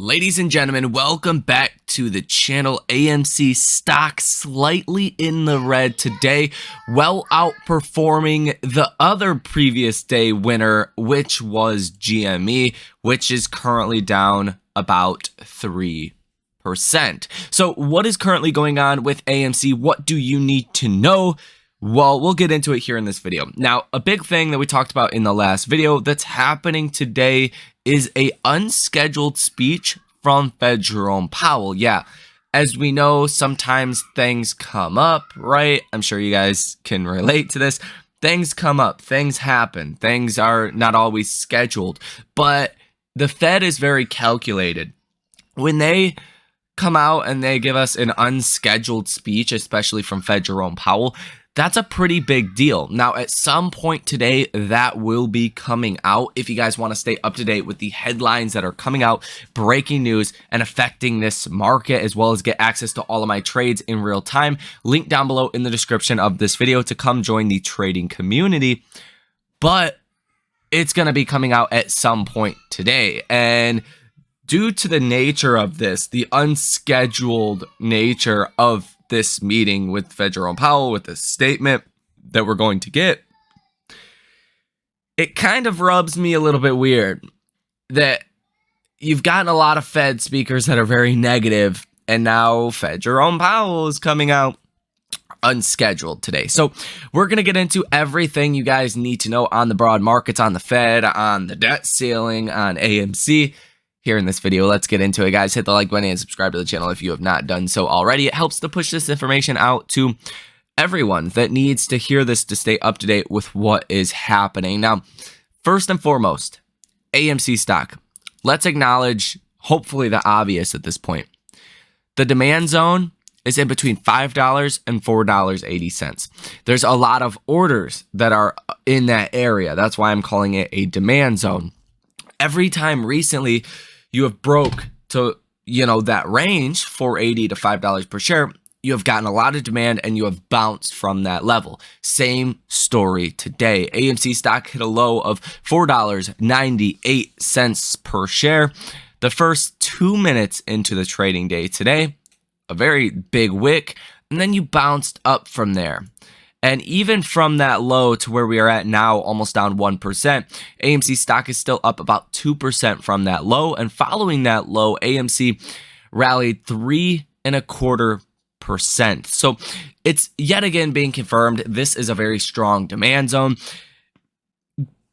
Ladies and gentlemen, welcome back to the channel. AMC Stock slightly in the red today, well outperforming the other previous day winner, which was GME, which is currently down about 3%. So what is currently going on with AMC? What do you need to know? Well, we'll get into it here in this video. Now, a big thing that we talked about in the last video that's happening today is a unscheduled speech from Fed Jerome Powell. Yeah, as we know, sometimes things come up, right? I'm sure you guys can relate to this. Things come up, things happen, things are not always scheduled, but the Fed is very calculated. When they come out and they give us an unscheduled speech, especially from Fed Jerome Powell, that's a pretty big deal. Now, at some point today, that will be coming out. If you guys want to stay up to date with the headlines that are coming out, breaking news, and affecting this market, as well as get access to all of my trades in real time, link down below in the description of this video to come join the trading community. But it's going to be coming out at some point today. And due to the nature of this, the unscheduled nature of this meeting with Fed Jerome Powell, with this statement that we're going to get, it kind of rubs me a little bit weird that you've gotten a lot of Fed speakers that are very negative, and now Fed Jerome Powell is coming out unscheduled today. So we're going to get into everything you guys need to know on the broad markets, on the Fed, on the debt ceiling, on AMC. Here in this video, let's get into it, guys. Hit the like button and subscribe to the channel if you have not done so already. It helps to push this information out to everyone that needs to hear this to stay up to date with what is happening. Now, first and foremost, AMC stock. Let's acknowledge, hopefully, the obvious at this point. The demand zone is in between $5 and $4.80. There's a lot of orders that are in that area. That's why I'm calling it a demand zone. Every time recently you have broke to, that range, $4.80 to $5 per share, you have gotten a lot of demand and you have bounced from that level. Same story today. AMC stock hit a low of $4.98 per share. The first 2 minutes into the trading day today, a very big wick, and then you bounced up from there. And even from that low to where we are at now, almost down 1%, AMC stock is still up about 2% from that low. And following that low, AMC rallied 3.25%. So it's yet again being confirmed. This is a very strong demand zone.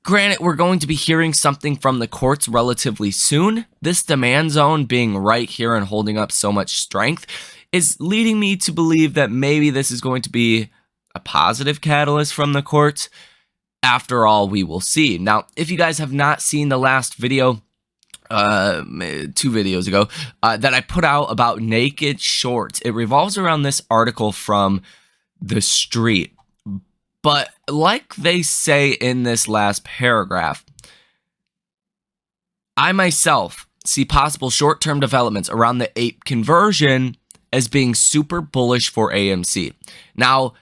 Granted, we're going to be hearing something from the courts relatively soon. This demand zone being right here and holding up so much strength is leading me to believe that maybe this is going to be a positive catalyst from the courts. After all, we will see. Now, if you guys have not seen the last video, 2 videos ago, that I put out about naked shorts, it revolves around this article from The Street. But like they say in this last paragraph, I myself see possible short-term developments around the ape conversion as being super bullish for AMC. Now,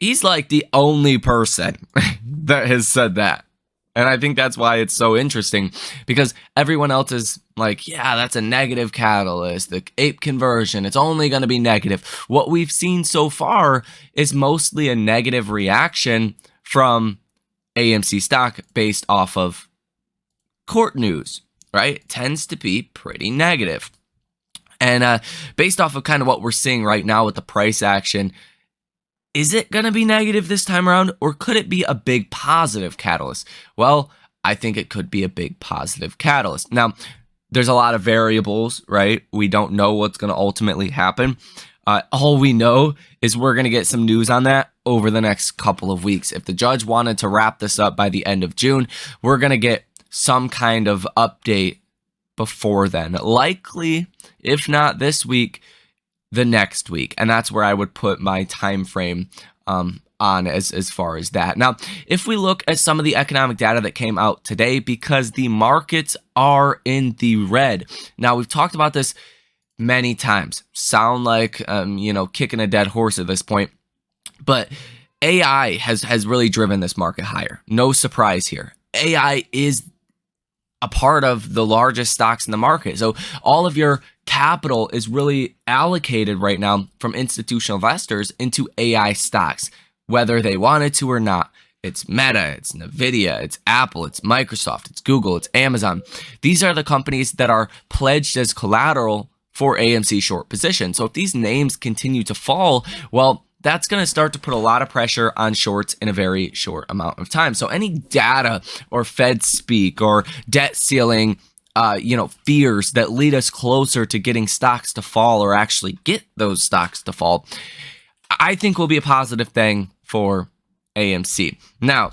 he's like the only person that has said that. And I think that's why it's so interesting, because everyone else is like, yeah, that's a negative catalyst. The ape conversion, it's only going to be negative. What we've seen so far is mostly a negative reaction from AMC stock based off of court news, right? It tends to be pretty negative. And based off of kind of what we're seeing right now with the price action, is it going to be negative this time around, or could it be a big positive catalyst? Well, I think it could be a big positive catalyst. Now, there's a lot of variables, right? We don't know what's going to ultimately happen. All we know is we're going to get some news on that over the next couple of weeks. If the judge wanted to wrap this up by the end of June, we're going to get some kind of update before then. Likely, if not this week, the next week. And that's where I would put my time frame on as far as that. Now, if we look at some of the economic data that came out today, because the markets are in the red. Now, we've talked about this many times. Sound like, kicking a dead horse at this point. But AI has really driven this market higher. No surprise here. AI is a part of the largest stocks in the market. So all of your capital is really allocated right now from institutional investors into AI stocks, whether they wanted to or not. It's Meta, it's Nvidia, it's Apple, it's Microsoft, it's Google, it's Amazon. These are the companies that are pledged as collateral for AMC short position. So if these names continue to fall, well, that's going to start to put a lot of pressure on shorts in a very short amount of time. So any data or Fed speak or debt ceiling, fears that lead us closer to getting stocks to fall or actually get those stocks to fall, I think will be a positive thing for AMC. Now,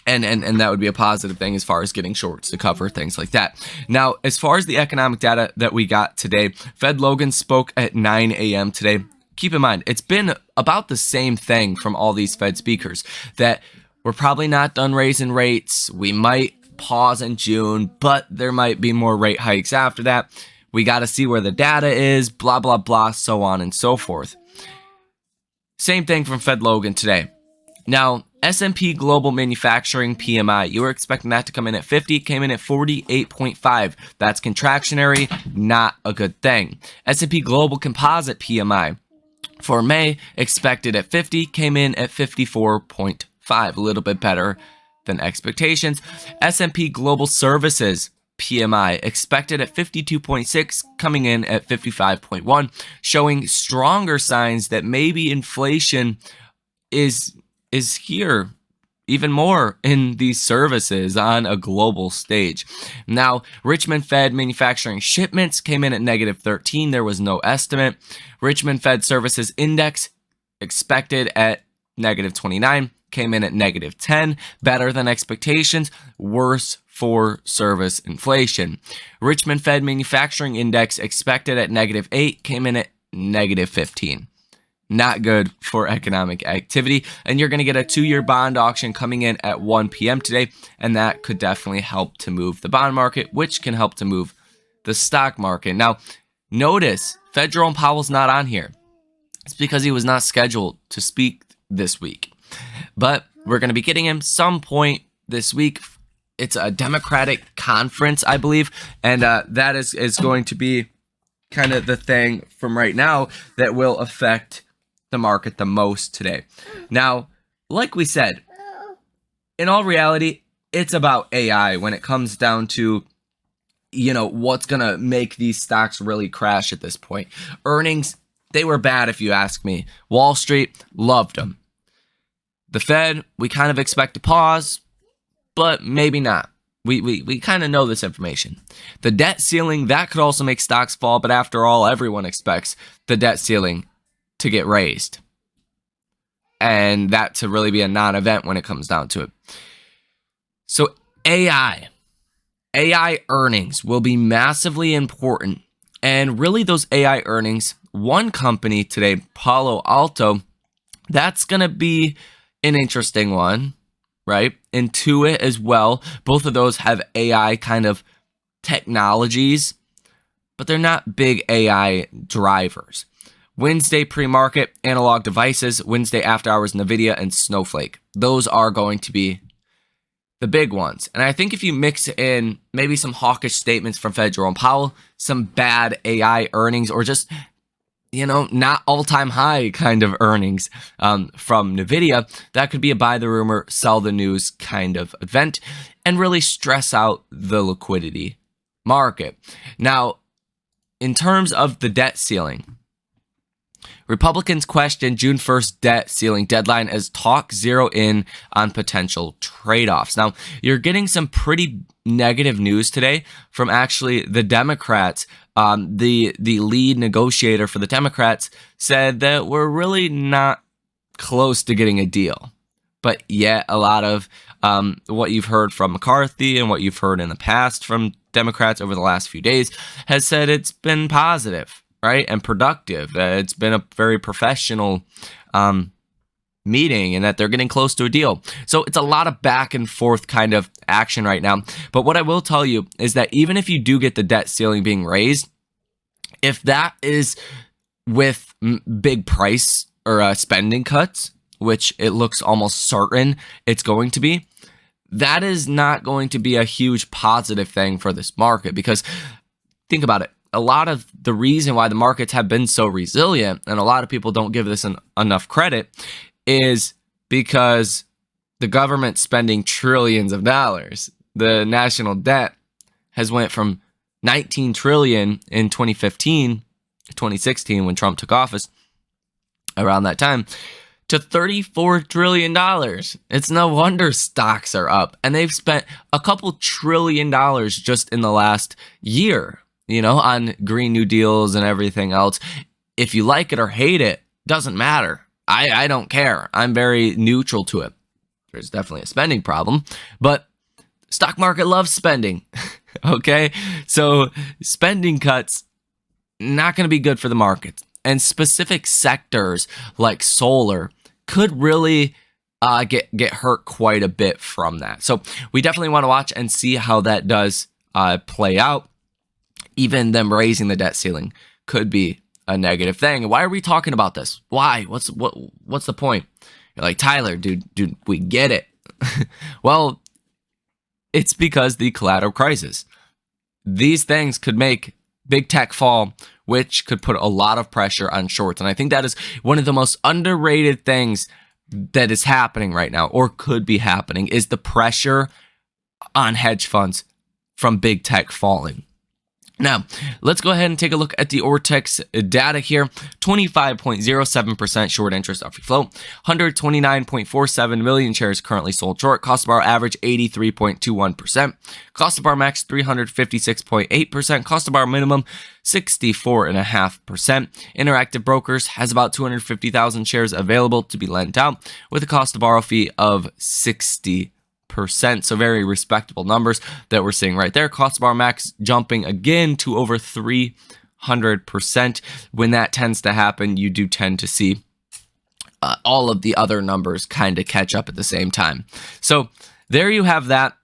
and that would be a positive thing as far as getting shorts to cover things like that. Now, as far as the economic data that we got today, Fed Logan spoke at 9 a.m. today. Keep in mind, it's been about the same thing from all these Fed speakers, that we're probably not done raising rates. We might pause in June, but there might be more rate hikes after that. We got to see where the data is, blah, blah, blah, so on and so forth. Same thing from Fed Logan today. Now, S&P Global Manufacturing PMI, you were expecting that to come in at 50, came in at 48.5. That's contractionary, not a good thing. S&P Global Composite PMI for May, expected at 50, came in at 54.5, a little bit better than expectations. S&P Global Services PMI, expected at 52.6, coming in at 55.1, showing stronger signs that maybe inflation is here even more in these services on a global stage. Now, Richmond Fed manufacturing shipments came in at -13. There was no estimate. Richmond Fed Services Index expected at -29, came in at -10, better than expectations, worse for service inflation. Richmond Fed Manufacturing Index expected at -8, came in at -15. Not good for economic activity. And you're going to get a 2-year bond auction coming in at 1 p.m. today, and that could definitely help to move the bond market, which can help to move the stock market. Now, notice Fed Jerome Powell's not on here. It's because he was not scheduled to speak this week. But we're going to be getting him some point this week. It's a Democratic conference, I believe, and that is going to be kind of the thing from right now that will affect the market the most today. Now, like we said, in all reality, it's about AI when it comes down to, what's going to make these stocks really crash at this point. Earnings, they were bad if you ask me. Wall Street loved them. The Fed, we kind of expect to pause, but maybe not. We kind of know this information. The debt ceiling, that could also make stocks fall, but after all, everyone expects the debt ceiling to get raised. And that to really be a non-event when it comes down to it. So AI earnings will be massively important. And really those AI earnings, one company today, Palo Alto, that's going to be an interesting one, right? Intuit as well. Both of those have AI kind of technologies, but they're not big AI drivers. Wednesday pre-market, analog devices, Wednesday after hours, Nvidia and Snowflake. Those are going to be the big ones. And I think if you mix in maybe some hawkish statements from Fed Jerome Powell, some bad AI earnings, or just, not all-time high kind of earnings from Nvidia, that could be a buy the rumor, sell the news kind of event and really stress out the liquidity market. Now, in terms of the debt ceiling, Republicans question June 1st debt ceiling deadline as talk zero in on potential trade-offs. Now, you're getting some pretty negative news today from actually the Democrats. The lead negotiator for the Democrats said that we're really not close to getting a deal. But yet a lot of what you've heard from McCarthy and what you've heard in the past from Democrats over the last few days has said it's been positive, right, and productive. It's been a very professional meeting and that they're getting close to a deal. So it's a lot of back and forth kind of action right now. But what I will tell you is that even if you do get the debt ceiling being raised, if that is with big price or spending cuts, which it looks almost certain it's going to be, that is not going to be a huge positive thing for this market, because think about it. A lot of the reason why the markets have been so resilient, and a lot of people don't give this enough credit, is because the government spending trillions of dollars. The national debt has went from 19 trillion in 2016 when Trump took office, around that time, to $34 trillion. It's no wonder stocks are up, and they've spent a couple $1 trillion just in the last year, on Green New Deals and everything else. If you like it or hate it, doesn't matter. I don't care. I'm very neutral to it. There's definitely a spending problem, but stock market loves spending. Okay, so spending cuts, not going to be good for the market. And specific sectors like solar could really get hurt quite a bit from that. So we definitely want to watch and see how that does play out. Even them raising the debt ceiling could be a negative thing. Why are we talking about this? Why? What's the point? You're like, Tyler, dude, we get it. Well, it's because the collateral crisis. These things could make big tech fall, which could put a lot of pressure on shorts. And I think that is one of the most underrated things that is happening right now, or could be happening, is the pressure on hedge funds from big tech falling. Now, let's go ahead and take a look at the Ortex data here. 25.07% short interest off free float. 129.47 million shares currently sold short. Cost of borrow average 83.21%. Cost of borrow max 356.8%. Cost of borrow minimum 64.5%. Interactive Brokers has about 250,000 shares available to be lent out with a cost of borrow fee of 60%. So very respectable numbers that we're seeing right there. Cost of borrow max jumping again to over 300%. When that tends to happen, you do tend to see all of the other numbers kind of catch up at the same time. So there you have that.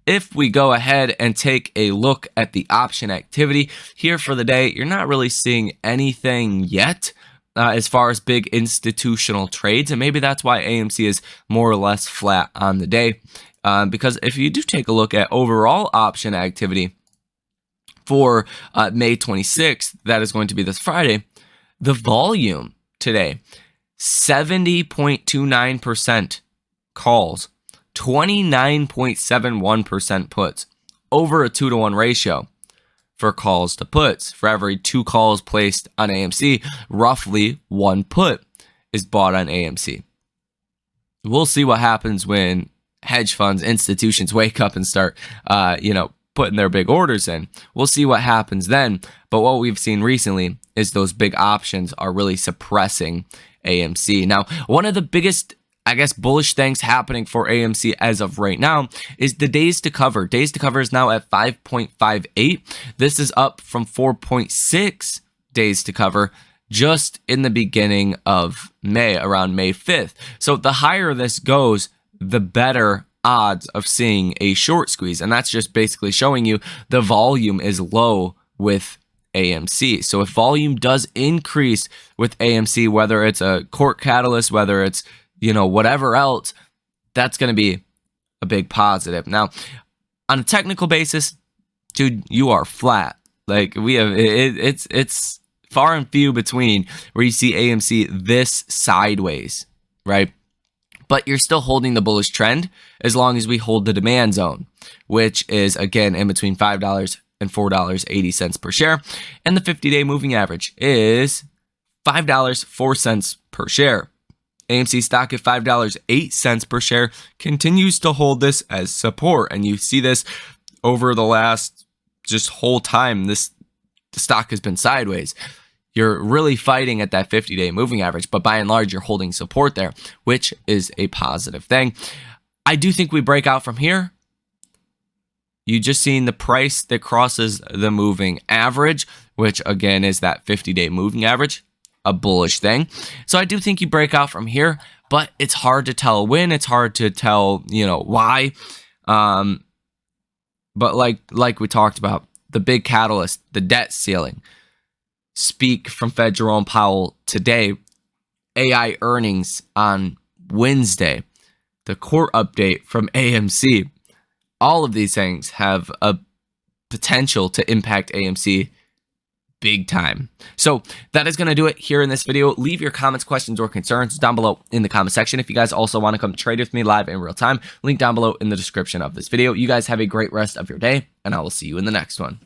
If we go ahead and take a look at the option activity here for the day, you're not really seeing anything yet. As far as big institutional trades, and maybe that's why AMC is more or less flat on the day. Because if you do take a look at overall option activity for May 26th, that is going to be this Friday, the volume today, 70.29% calls, 29.71% puts, over a 2-to-1 ratio for calls to puts. For every 2 calls placed on AMC, roughly 1 put is bought on AMC. We'll see what happens when hedge funds, institutions wake up and start, putting their big orders in. We'll see what happens then. But what we've seen recently is those big options are really suppressing AMC. Now, one of the biggest, bullish things happening for AMC as of right now is the days to cover. Days to cover is now at 5.58. This is up from 4.6 days to cover just in the beginning of May, around May 5th. So the higher this goes, the better odds of seeing a short squeeze. And that's just basically showing you the volume is low with AMC. So if volume does increase with AMC, whether it's a court catalyst, whether it's, whatever else, that's going to be a big positive. Now, on a technical basis, dude, you are flat. Like we have, it's far and few between where you see AMC this sideways, right? But you're still holding the bullish trend as long as we hold the demand zone, which is, again, in between $5 and $4.80 per share. And the 50-day moving average is $5.04 per share. AMC stock at $5.08 per share continues to hold this as support. And you see this over the last just whole time the stock has been sideways. You're really fighting at that 50-day moving average, but by and large, you're holding support there, which is a positive thing. I do think we break out from here. You just seen the price that crosses the moving average, which again is that 50-day moving average, a bullish thing. So I do think you break out from here, but it's hard to tell when. It's hard to tell, why. But like we talked about, the big catalyst, the debt ceiling. Speak from Fed Jerome Powell today, AI earnings on Wednesday, the court update from AMC, all of these things have a potential to impact AMC big time. So that is going to do it here in this video. Leave your comments, questions, or concerns down below in the comment section. If you guys also want to come trade with me live in real time, link down below in the description of this video. You guys have a great rest of your day, and I will see you in the next one.